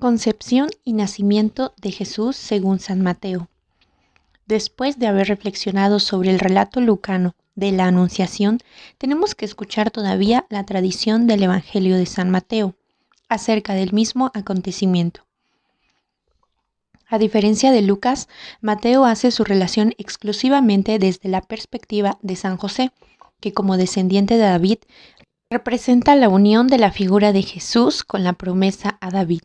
Concepción y nacimiento de Jesús según San Mateo. Después de haber reflexionado sobre el relato lucano de la Anunciación, tenemos que escuchar todavía la tradición del Evangelio de San Mateo acerca del mismo acontecimiento. A diferencia de Lucas, Mateo hace su relación exclusivamente desde la perspectiva de San José, que como descendiente de David representa la unión de la figura de Jesús con la promesa a David.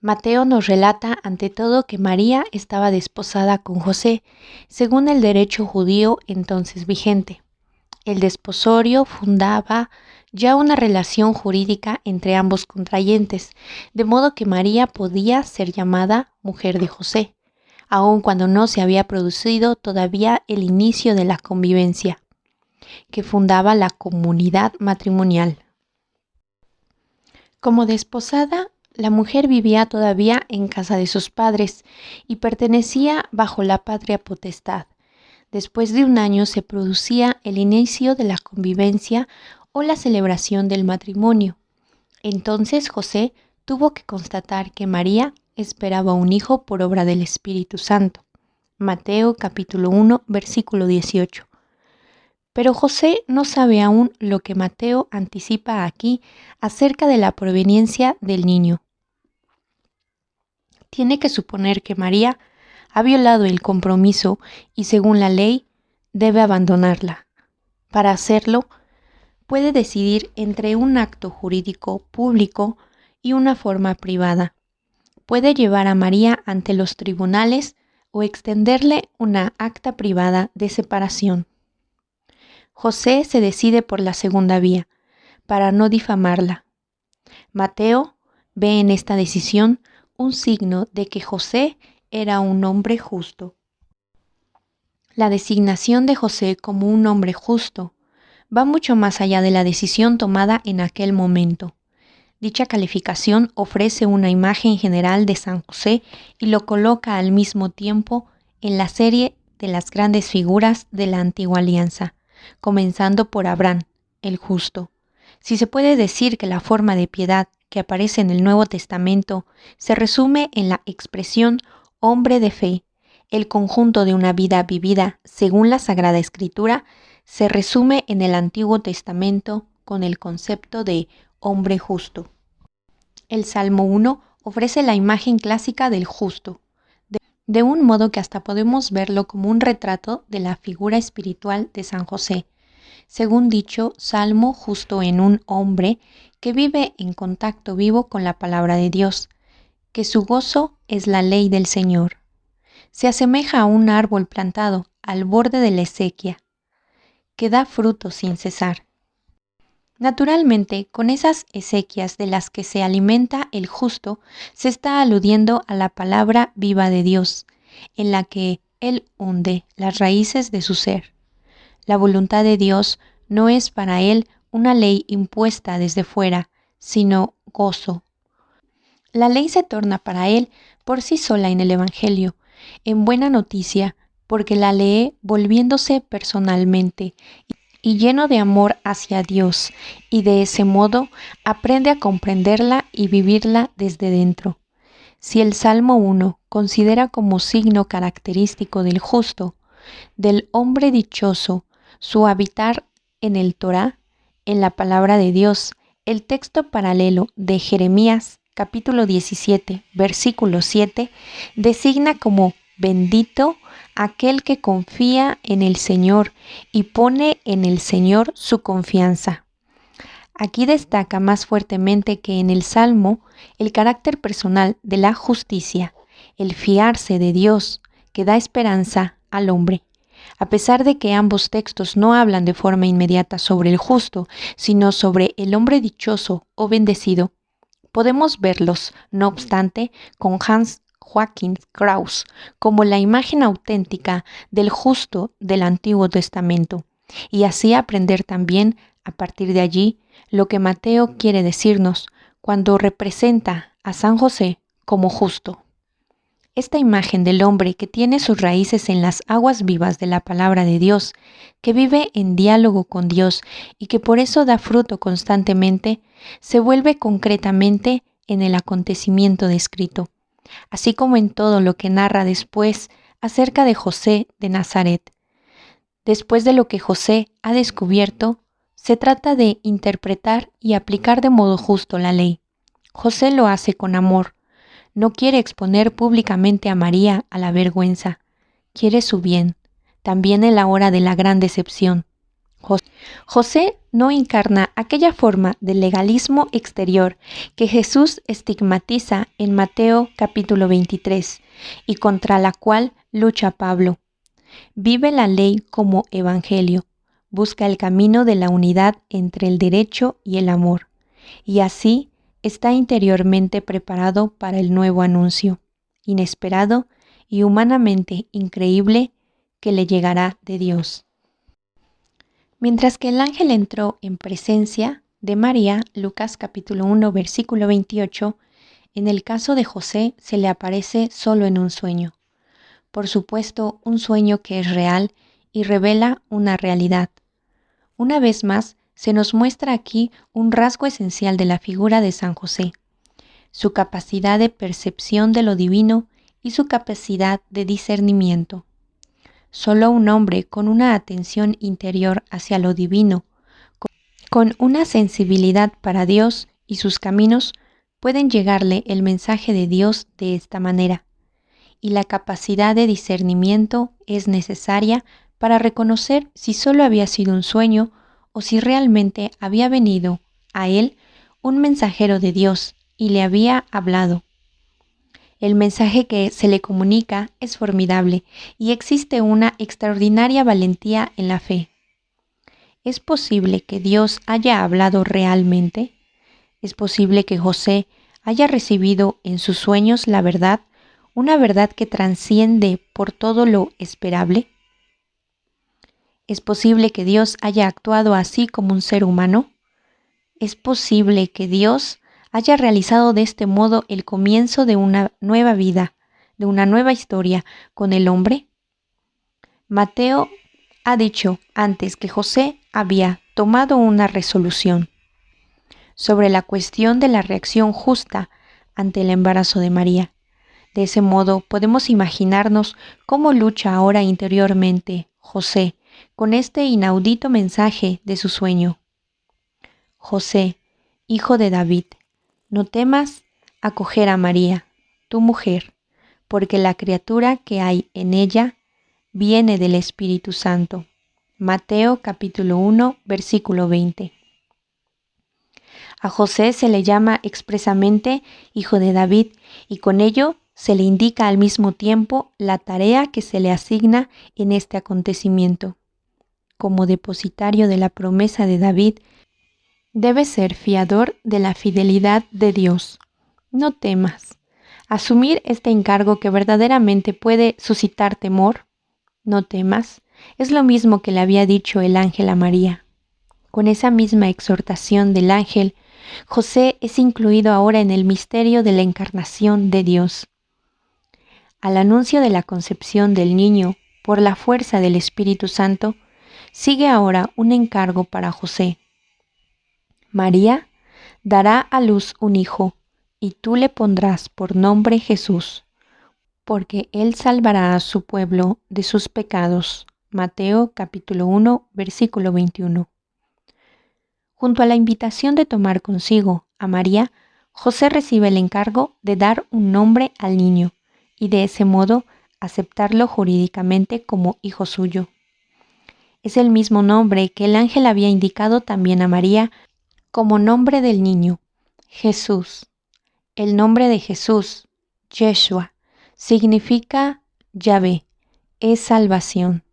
Mateo nos relata ante todo que María estaba desposada con José, según el derecho judío entonces vigente. El desposorio fundaba ya una relación jurídica entre ambos contrayentes, de modo que María podía ser llamada mujer de José, aun cuando no se había producido todavía el inicio de la convivencia, que fundaba la comunidad matrimonial. Como desposada, la mujer vivía todavía en casa de sus padres y pertenecía bajo la patria potestad. Después de un año se producía el inicio de la convivencia o la celebración del matrimonio. Entonces José tuvo que constatar que María esperaba un hijo por obra del Espíritu Santo. Mateo capítulo 1, versículo 18. Pero José no sabe aún lo que Mateo anticipa aquí acerca de la proveniencia del niño. Tiene que suponer que María ha violado el compromiso y según la ley debe abandonarla. Para hacerlo, puede decidir entre un acto jurídico público y una forma privada. Puede llevar a María ante los tribunales o extenderle una acta privada de separación. José se decide por la segunda vía, para no difamarla. Mateo ve en esta decisión un signo de que José era un hombre justo. La designación de José como un hombre justo va mucho más allá de la decisión tomada en aquel momento. Dicha calificación ofrece una imagen general de San José y lo coloca al mismo tiempo en la serie de las grandes figuras de la antigua alianza, comenzando por Abraham, el justo. Si se puede decir que la forma de piedad que aparece en el Nuevo Testamento se resume en la expresión hombre de fe, el conjunto de una vida vivida según la Sagrada Escritura se resume en el Antiguo Testamento con el concepto de hombre justo. El Salmo 1 ofrece la imagen clásica del justo, de un modo que hasta podemos verlo como un retrato de la figura espiritual de San José. Según dicho Salmo, justo en un hombre que vive en contacto vivo con la palabra de Dios, que su gozo es la ley del Señor. Se asemeja a un árbol plantado al borde de la acequia, que da fruto sin cesar. Naturalmente, con esas acequias de las que se alimenta el justo, se está aludiendo a la palabra viva de Dios, en la que Él hunde las raíces de su ser. La voluntad de Dios no es para Él una ley impuesta desde fuera, sino gozo. La ley se torna para Él por sí sola en el Evangelio, en buena noticia, porque la lee volviéndose personalmente y lleno de amor hacia Dios, y de ese modo aprende a comprenderla y vivirla desde dentro. Si el Salmo 1 considera como signo característico del justo, del hombre dichoso, su habitar en el Torá, en la palabra de Dios, el texto paralelo de Jeremías, capítulo 17, versículo 7, designa como bendito aquel que confía en el Señor y pone en el Señor su confianza. Aquí destaca más fuertemente que en el Salmo el carácter personal de la justicia, el fiarse de Dios que da esperanza al hombre. A pesar de que ambos textos no hablan de forma inmediata sobre el justo, sino sobre el hombre dichoso o bendecido, podemos verlos, no obstante, con Hans Joachim Kraus como la imagen auténtica del justo del Antiguo Testamento, y así aprender también, a partir de allí, lo que Mateo quiere decirnos cuando representa a San José como justo. Esta imagen del hombre que tiene sus raíces en las aguas vivas de la palabra de Dios, que vive en diálogo con Dios y que por eso da fruto constantemente, se vuelve concretamente en el acontecimiento descrito, así como en todo lo que narra después acerca de José de Nazaret. Después de lo que José ha descubierto, se trata de interpretar y aplicar de modo justo la ley. José lo hace con amor. No quiere exponer públicamente a María a la vergüenza. Quiere su bien, también en la hora de la gran decepción. José no encarna aquella forma de legalismo exterior que Jesús estigmatiza en Mateo capítulo 23 y contra la cual lucha Pablo. Vive la ley como evangelio, busca el camino de la unidad entre el derecho y el amor, y así está interiormente preparado para el nuevo anuncio, inesperado y humanamente increíble que le llegará de Dios. Mientras que el ángel entró en presencia de María, Lucas capítulo 1, versículo 28, en el caso de José se le aparece solo en un sueño. Por supuesto, un sueño que es real y revela una realidad. Una vez más, se nos muestra aquí un rasgo esencial de la figura de San José, su capacidad de percepción de lo divino y su capacidad de discernimiento. Solo un hombre con una atención interior hacia lo divino, con una sensibilidad para Dios y sus caminos, pueden llegarle el mensaje de Dios de esta manera. Y la capacidad de discernimiento es necesaria para reconocer si solo había sido un sueño o si realmente había venido a él un mensajero de Dios y le había hablado. El mensaje que se le comunica es formidable y existe una extraordinaria valentía en la fe. ¿Es posible que Dios haya hablado realmente? ¿Es posible que José haya recibido en sus sueños la verdad, una verdad que trasciende por todo lo esperable? ¿Es posible que Dios haya actuado así como un ser humano? ¿Es posible que Dios haya realizado de este modo el comienzo de una nueva vida, de una nueva historia con el hombre? Mateo ha dicho antes que José había tomado una resolución sobre la cuestión de la reacción justa ante el embarazo de María. De ese modo podemos imaginarnos cómo lucha ahora interiormente José con este inaudito mensaje de su sueño. José, hijo de David, no temas acoger a María, tu mujer, porque la criatura que hay en ella viene del Espíritu Santo. Mateo capítulo 1, versículo 20. A José se le llama expresamente hijo de David y con ello se le indica al mismo tiempo la tarea que se le asigna en este acontecimiento. Como depositario de la promesa de David, debe ser fiador de la fidelidad de Dios. No temas. Asumir este encargo que verdaderamente puede suscitar temor, no temas, es lo mismo que le había dicho el ángel a María. Con esa misma exhortación del ángel, José es incluido ahora en el misterio de la encarnación de Dios. Al anuncio de la concepción del niño por la fuerza del Espíritu Santo, sigue ahora un encargo para José. María dará a luz un hijo, y tú le pondrás por nombre Jesús, porque él salvará a su pueblo de sus pecados. Mateo capítulo 1, versículo 21. Junto a la invitación de tomar consigo a María, José recibe el encargo de dar un nombre al niño y de ese modo aceptarlo jurídicamente como hijo suyo. Es el mismo nombre que el ángel había indicado también a María como nombre del niño, Jesús. El nombre de Jesús, Yeshua, significa Yahvé, es salvación.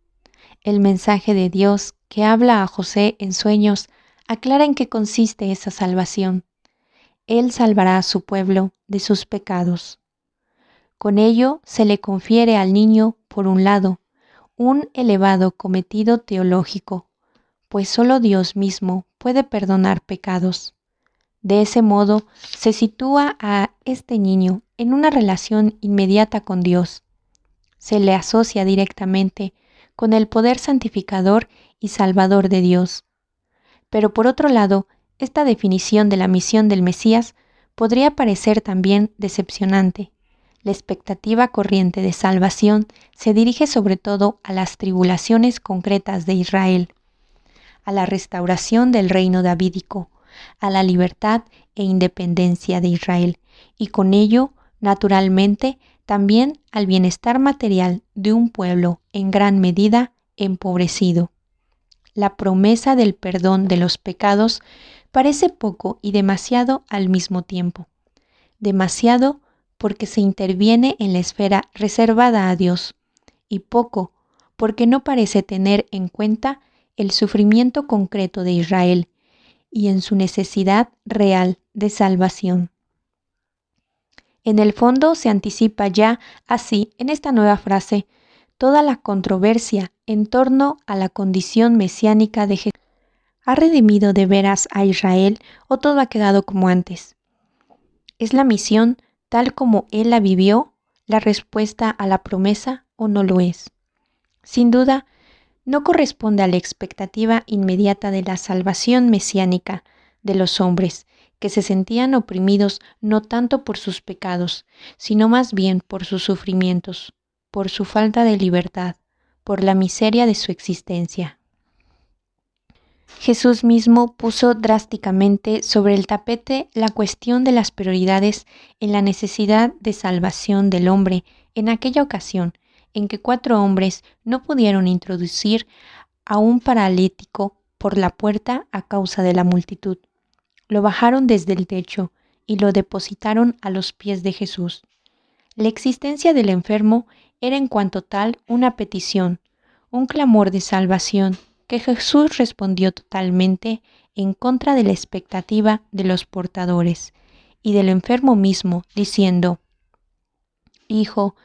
El mensaje de Dios que habla a José en sueños aclara en qué consiste esa salvación. Él salvará a su pueblo de sus pecados. Con ello se le confiere al niño, por un lado, un elevado cometido teológico, pues solo Dios mismo puede perdonar pecados. De ese modo se sitúa a este niño en una relación inmediata con Dios. Se le asocia directamente con el poder santificador y salvador de Dios. Pero por otro lado, esta definición de la misión del Mesías podría parecer también decepcionante. La expectativa corriente de salvación se dirige sobre todo a las tribulaciones concretas de Israel, a la restauración del reino davídico, a la libertad e independencia de Israel, y con ello, naturalmente, también al bienestar material de un pueblo en gran medida empobrecido. La promesa del perdón de los pecados parece poco y demasiado al mismo tiempo. Demasiado porque se interviene en la esfera reservada a Dios, y poco porque no parece tener en cuenta el sufrimiento concreto de Israel y en su necesidad real de salvación. En el fondo se anticipa ya, así, en esta nueva frase, toda la controversia en torno a la condición mesiánica de Jesús. ¿Ha redimido de veras a Israel o todo ha quedado como antes? ¿Es la misión tal como Él la vivió la respuesta a la promesa o no lo es? Sin duda, no corresponde a la expectativa inmediata de la salvación mesiánica de los hombres, que se sentían oprimidos no tanto por sus pecados, sino más bien por sus sufrimientos, por su falta de libertad, por la miseria de su existencia. Jesús mismo puso drásticamente sobre el tapete la cuestión de las prioridades en la necesidad de salvación del hombre en aquella ocasión en que 4 hombres no pudieron introducir a un paralítico por la puerta a causa de la multitud. Lo bajaron desde el techo y lo depositaron a los pies de Jesús. La existencia del enfermo era en cuanto tal una petición, un clamor de salvación que Jesús respondió totalmente en contra de la expectativa de los portadores y del enfermo mismo, diciendo: Hijo,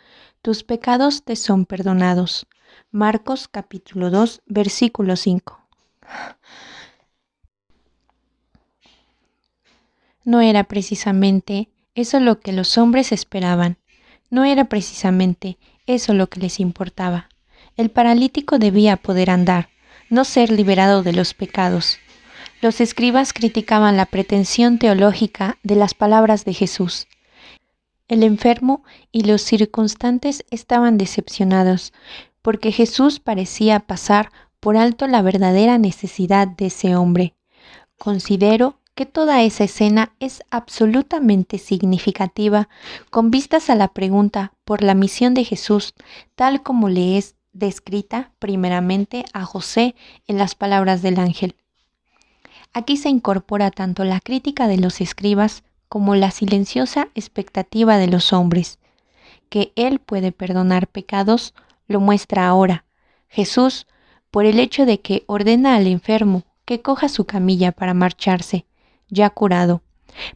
tus pecados te son perdonados. Marcos capítulo 2, versículo 5. No era precisamente eso lo que los hombres esperaban. No era precisamente eso lo que les importaba. El paralítico debía poder andar, no ser liberado de los pecados. Los escribas criticaban la pretensión teológica de las palabras de Jesús. El enfermo y los circunstantes estaban decepcionados, porque Jesús parecía pasar por alto la verdadera necesidad de ese hombre. Considero que toda esa escena es absolutamente significativa con vistas a la pregunta por la misión de Jesús, tal como le es descrita primeramente a José en las palabras del ángel. Aquí se incorpora tanto la crítica de los escribas como la silenciosa expectativa de los hombres. Que Él puede perdonar pecados lo muestra ahora Jesús por el hecho de que ordena al enfermo que coja su camilla para marcharse, ya curado,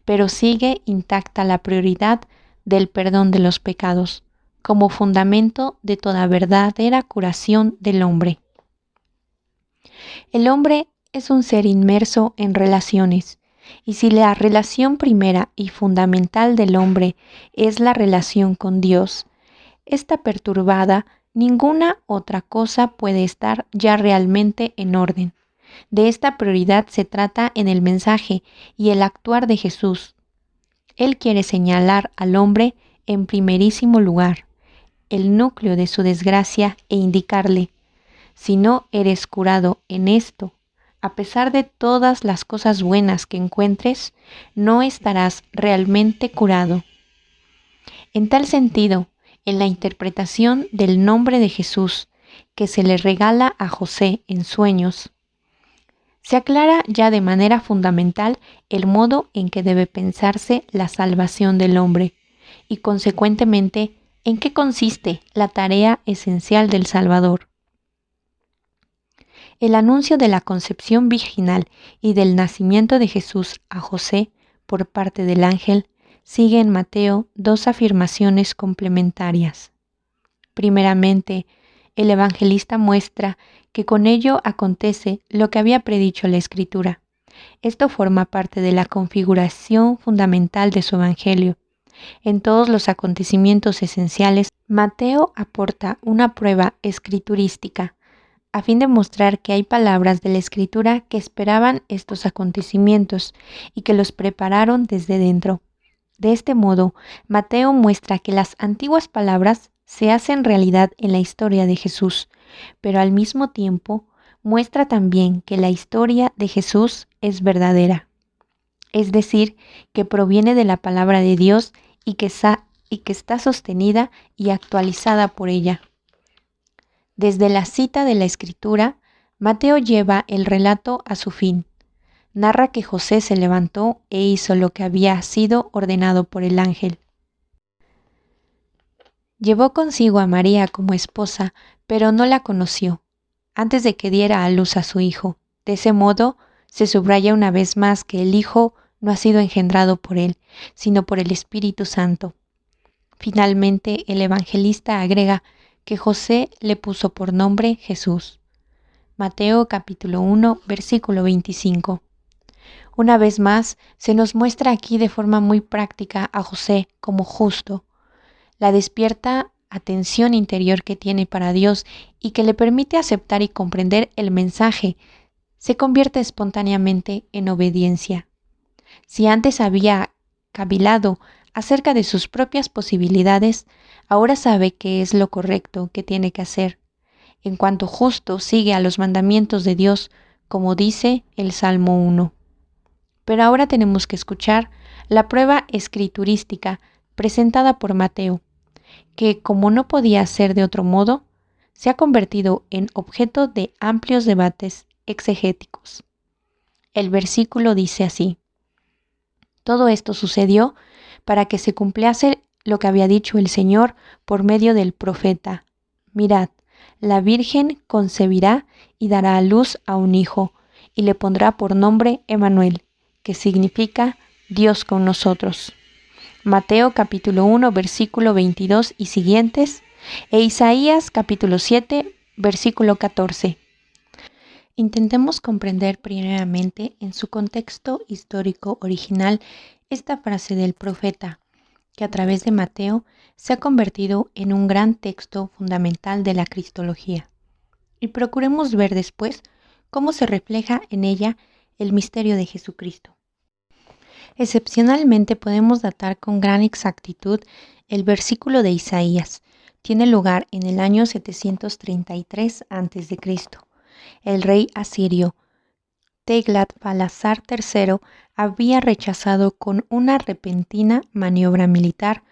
pero sigue intacta la prioridad del perdón de los pecados, como fundamento de toda verdadera curación del hombre. El hombre es un ser inmerso en relaciones, y si la relación primera y fundamental del hombre es la relación con Dios, esta perturbada, ninguna otra cosa puede estar ya realmente en orden. De esta prioridad se trata en el mensaje y el actuar de Jesús. Él quiere señalar al hombre en primerísimo lugar, el núcleo de su desgracia e indicarle: si no eres curado en esto, a pesar de todas las cosas buenas que encuentres, no estarás realmente curado. En tal sentido, en la interpretación del nombre de Jesús que se le regala a José en sueños, se aclara ya de manera fundamental el modo en que debe pensarse la salvación del hombre y, consecuentemente, en qué consiste la tarea esencial del Salvador. El anuncio de la concepción virginal y del nacimiento de Jesús a José por parte del ángel sigue en Mateo 2 afirmaciones complementarias. Primeramente, el evangelista muestra que con ello acontece lo que había predicho la Escritura. Esto forma parte de la configuración fundamental de su evangelio. En todos los acontecimientos esenciales, Mateo aporta una prueba escriturística, a fin de mostrar que hay palabras de la Escritura que esperaban estos acontecimientos y que los prepararon desde dentro. De este modo, Mateo muestra que las antiguas palabras se hacen realidad en la historia de Jesús, pero al mismo tiempo muestra también que la historia de Jesús es verdadera, es decir, que proviene de la palabra de Dios y que está sostenida y actualizada por ella. Desde la cita de la Escritura, Mateo lleva el relato a su fin. Narra que José se levantó e hizo lo que había sido ordenado por el ángel. Llevó consigo a María como esposa, pero no la conoció, antes de que diera a luz a su hijo. De ese modo, se subraya una vez más que el Hijo no ha sido engendrado por él, sino por el Espíritu Santo. Finalmente, el evangelista agrega que José le puso por nombre Jesús. Mateo capítulo 1, versículo 25. Una vez más, se nos muestra aquí de forma muy práctica a José como justo. La despierta atención interior que tiene para Dios y que le permite aceptar y comprender el mensaje, se convierte espontáneamente en obediencia. Si antes había cavilado acerca de sus propias posibilidades, ahora sabe que es lo correcto que tiene que hacer. En cuanto justo sigue a los mandamientos de Dios, como dice el Salmo 1. Pero ahora tenemos que escuchar la prueba escriturística presentada por Mateo, que, como no podía ser de otro modo, se ha convertido en objeto de amplios debates exegéticos. El versículo dice así: todo esto sucedió para que se cumpliese lo que había dicho el Señor por medio del profeta. Mirad, la Virgen concebirá y dará a luz a un hijo, y le pondrá por nombre Emmanuel, que significa Dios con nosotros. Mateo capítulo 1, versículo 22 y siguientes, e Isaías capítulo 7, versículo 14. Intentemos comprender primeramente en su contexto histórico original esta frase del profeta, que a través de Mateo se ha convertido en un gran texto fundamental de la cristología. Y procuremos ver después cómo se refleja en ella el misterio de Jesucristo. Excepcionalmente podemos datar con gran exactitud el versículo de Isaías. Tiene lugar en el año 733 a.C. El rey asirio Tiglat-Palásar III había rechazado con una repentina maniobra militar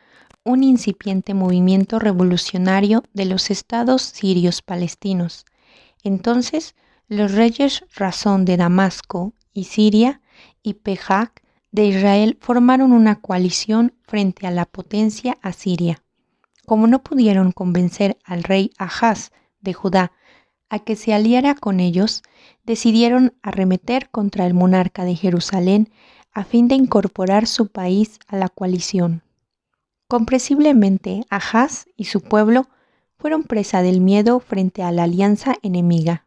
un incipiente movimiento revolucionario de los estados sirios palestinos. Entonces, los reyes Razón de Damasco y Siria y Pejac de Israel formaron una coalición frente a la potencia asiria. Como no pudieron convencer al rey Ahaz de Judá a que se aliara con ellos, decidieron arremeter contra el monarca de Jerusalén a fin de incorporar su país a la coalición. Comprensiblemente, Ahaz y su pueblo fueron presa del miedo frente a la alianza enemiga.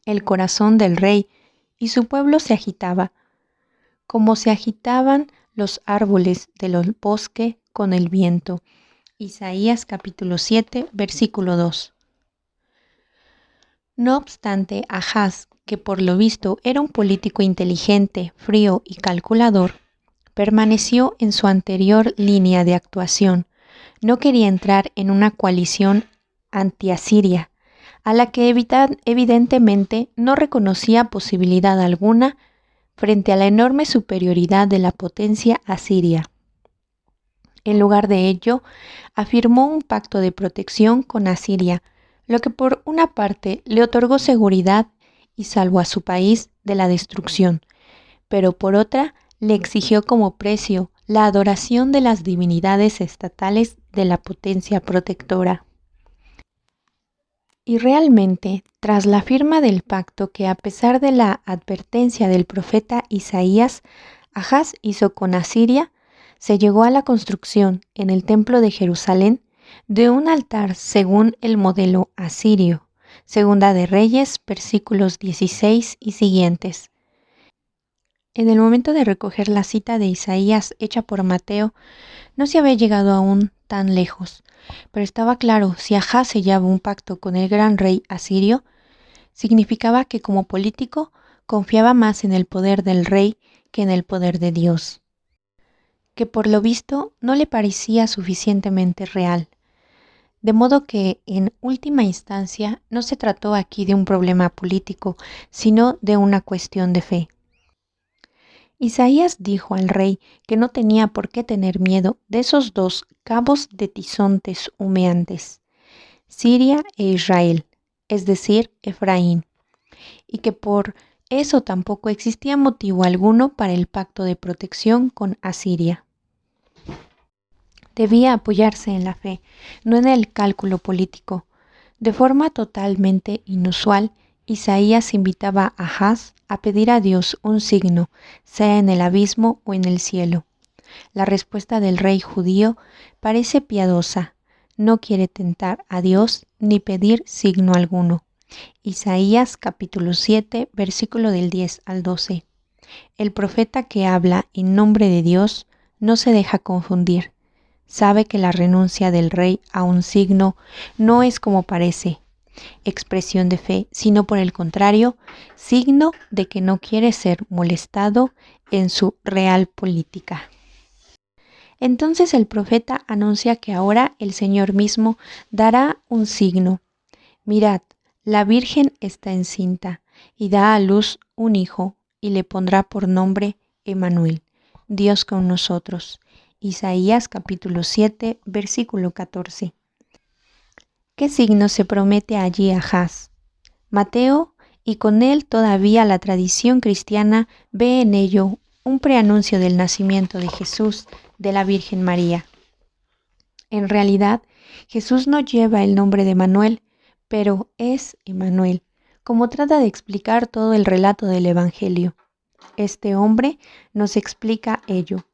El corazón del rey y su pueblo se agitaba, como se agitaban los árboles del bosque con el viento. Isaías capítulo 7, versículo 2. No obstante, Ahaz, que por lo visto era un político inteligente, frío y calculador, permaneció en su anterior línea de actuación. No quería entrar en una coalición anti-asiria, a la que evidentemente no reconocía posibilidad alguna frente a la enorme superioridad de la potencia asiria. En lugar de ello, afirmó un pacto de protección con Asiria, lo que por una parte le otorgó seguridad y salvó a su país de la destrucción, pero por otra le exigió como precio la adoración de las divinidades estatales de la potencia protectora. Y realmente, tras la firma del pacto que a pesar de la advertencia del profeta Isaías, Ahaz hizo con Asiria, se llegó a la construcción en el templo de Jerusalén de un altar según el modelo asirio. Segunda de Reyes, versículos 16 y siguientes. En el momento de recoger la cita de Isaías hecha por Mateo, no se había llegado aún tan lejos, pero estaba claro, si Ahaz sellaba un pacto con el gran rey asirio, significaba que como político confiaba más en el poder del rey que en el poder de Dios. que por lo visto no le parecía suficientemente real. De modo que, en última instancia, no se trató aquí de un problema político, sino de una cuestión de fe. Isaías dijo al rey que no tenía por qué tener miedo de esos dos cabos de tizontes humeantes, Siria e Israel, es decir, Efraín, y que por eso tampoco existía motivo alguno para el pacto de protección con Asiria. Debía apoyarse en la fe, no en el cálculo político. De forma totalmente inusual, Isaías invitaba a Ahaz a pedir a Dios un signo, sea en el abismo o en el cielo. La respuesta del rey judío parece piadosa. No quiere tentar a Dios ni pedir signo alguno. Isaías capítulo 7, versículo del 10 al 12. El profeta que habla en nombre de Dios no se deja confundir. Sabe que la renuncia del rey a un signo no es como parece, expresión de fe, sino por el contrario, signo de que no quiere ser molestado en su real política. Entonces el profeta anuncia que ahora el Señor mismo dará un signo. Mirad, la Virgen está encinta y da a luz un hijo y le pondrá por nombre Emmanuel, Dios con nosotros. Isaías capítulo 7, versículo 14. ¿Qué signo se promete allí a Ahaz? Mateo, y con él todavía la tradición cristiana, ve en ello un preanuncio del nacimiento de Jesús de la Virgen María. En realidad, Jesús no lleva el nombre de Emmanuel, pero es Emmanuel, como trata de explicar todo el relato del Evangelio. Este hombre nos explica ello.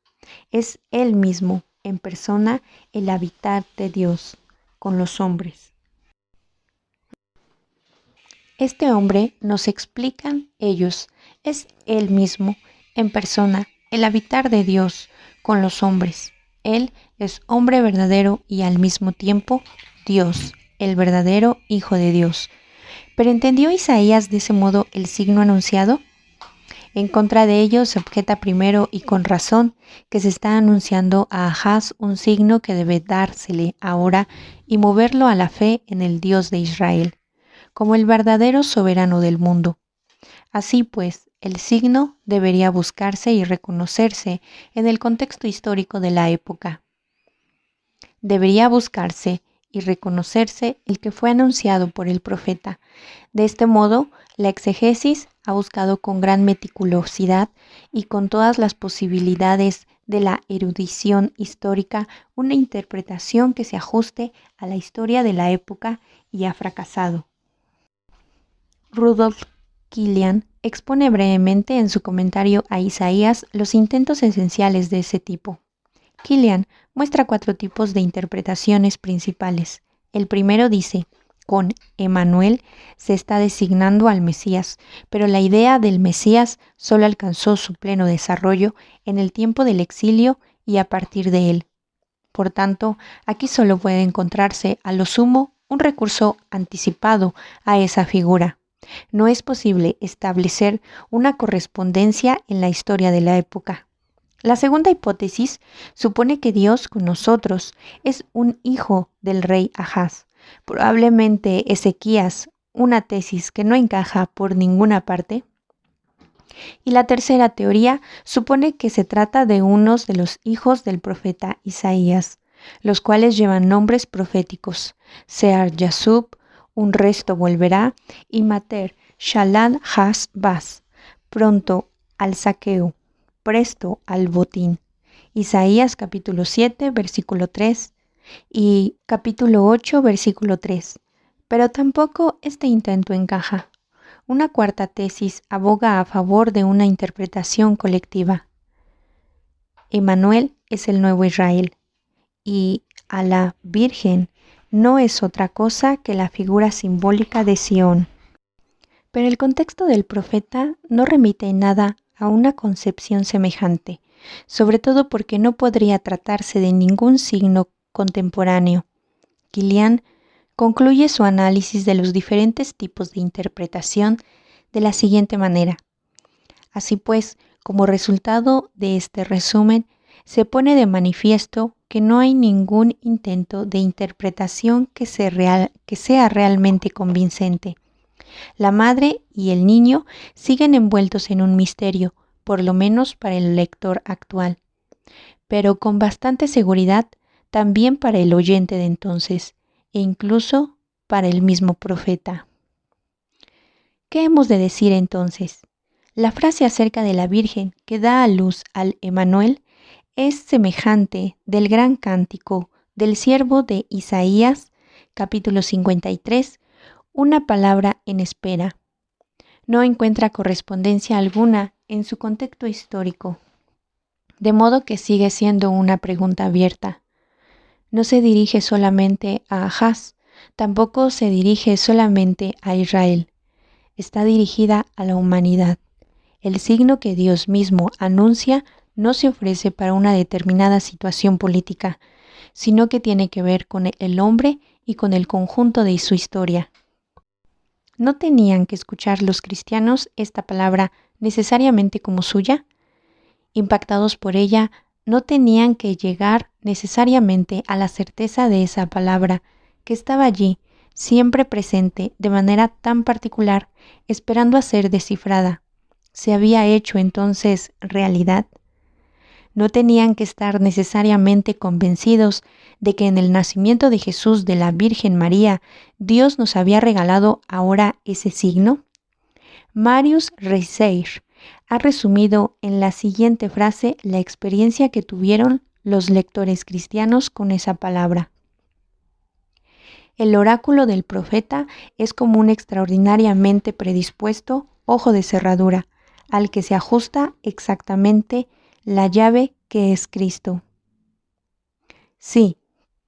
Es Él mismo, en persona, el habitar de Dios con los hombres. Este hombre, nos explican ellos, es Él mismo, en persona, el habitar de Dios con los hombres. Él es hombre verdadero y al mismo tiempo Dios, el verdadero Hijo de Dios. ¿Pero entendió Isaías de ese modo el signo anunciado? En contra de ello se objeta primero y con razón que se está anunciando a Ahaz un signo que debe dársele ahora y moverlo a la fe en el Dios de Israel, como el verdadero soberano del mundo. Así pues, el signo debería buscarse y reconocerse en el contexto histórico de la época. Debería buscarse y reconocerse el que fue anunciado por el profeta. De este modo, la exegesis ha buscado con gran meticulosidad y con todas las posibilidades de la erudición histórica una interpretación que se ajuste a la historia de la época y ha fracasado. Rudolf Kilian expone brevemente en su comentario a Isaías los intentos esenciales de ese tipo. Kilian muestra 4 tipos de interpretaciones principales. El primero dice: con Emmanuel se está designando al Mesías, pero la idea del Mesías solo alcanzó su pleno desarrollo en el tiempo del exilio y a partir de él. Por tanto, aquí solo puede encontrarse a lo sumo un recurso anticipado a esa figura. No es posible establecer una correspondencia en la historia de la época. La segunda hipótesis supone que Dios con nosotros es un hijo del rey Ahaz. Probablemente Ezequías, una tesis que no encaja por ninguna parte. Y la tercera teoría supone que se trata de unos de los hijos del profeta Isaías, los cuales llevan nombres proféticos: Sear Yasub, un resto volverá, y Mater Shalal Has Bas, pronto al saqueo, presto al botín. Isaías capítulo 7, versículo 3 y capítulo 8, versículo 3. Pero tampoco este intento encaja. Una cuarta tesis aboga a favor de una interpretación colectiva. Emmanuel es el nuevo Israel y a la Virgen no es otra cosa que la figura simbólica de Sión. Pero el contexto del profeta no remite en nada a una concepción semejante, sobre todo porque no podría tratarse de ningún signo contemporáneo. Kilian concluye su análisis de los diferentes tipos de interpretación de la siguiente manera. Así pues, como resultado de este resumen, se pone de manifiesto que no hay ningún intento de interpretación que sea realmente convincente. La madre y el niño siguen envueltos en un misterio, por lo menos para el lector actual, pero con bastante seguridad también para el oyente de entonces, e incluso para el mismo profeta. ¿Qué hemos de decir entonces? La frase acerca de la Virgen que da a luz al Emmanuel es semejante del gran cántico del siervo de Isaías, capítulo 53, una palabra en espera. No encuentra correspondencia alguna en su contexto histórico, de modo que sigue siendo una pregunta abierta. No se dirige solamente a Ahaz, tampoco se dirige solamente a Israel. Está dirigida a la humanidad. El signo que Dios mismo anuncia no se ofrece para una determinada situación política, sino que tiene que ver con el hombre y con el conjunto de su historia. ¿No tenían que escuchar los cristianos esta palabra necesariamente como suya? Impactados por ella, no tenían que llegar necesariamente a la certeza de esa palabra que estaba allí, siempre presente de manera tan particular, esperando a ser descifrada. ¿Se había hecho entonces realidad? No tenían que estar necesariamente convencidos de que en el nacimiento de Jesús de la Virgen María, Dios nos había regalado ahora ese signo. Marius Reiser ha resumido en la siguiente frase la experiencia que tuvieron los lectores cristianos con esa palabra. El oráculo del profeta es como un extraordinariamente predispuesto ojo de cerradura, al que se ajusta exactamente la llave que es Cristo. Sí,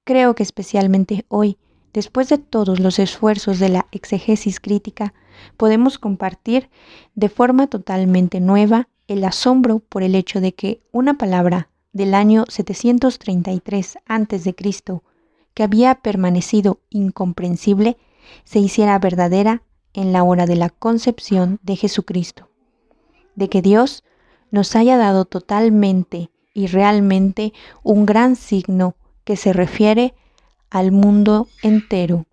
creo que especialmente hoy, después de todos los esfuerzos de la exegesis crítica, podemos compartir de forma totalmente nueva el asombro por el hecho de que una palabra del año 733 a.C., que había permanecido incomprensible, se hiciera verdadera en la hora de la concepción de Jesucristo. De que Dios nos haya dado totalmente y realmente un gran signo que se refiere al mundo entero.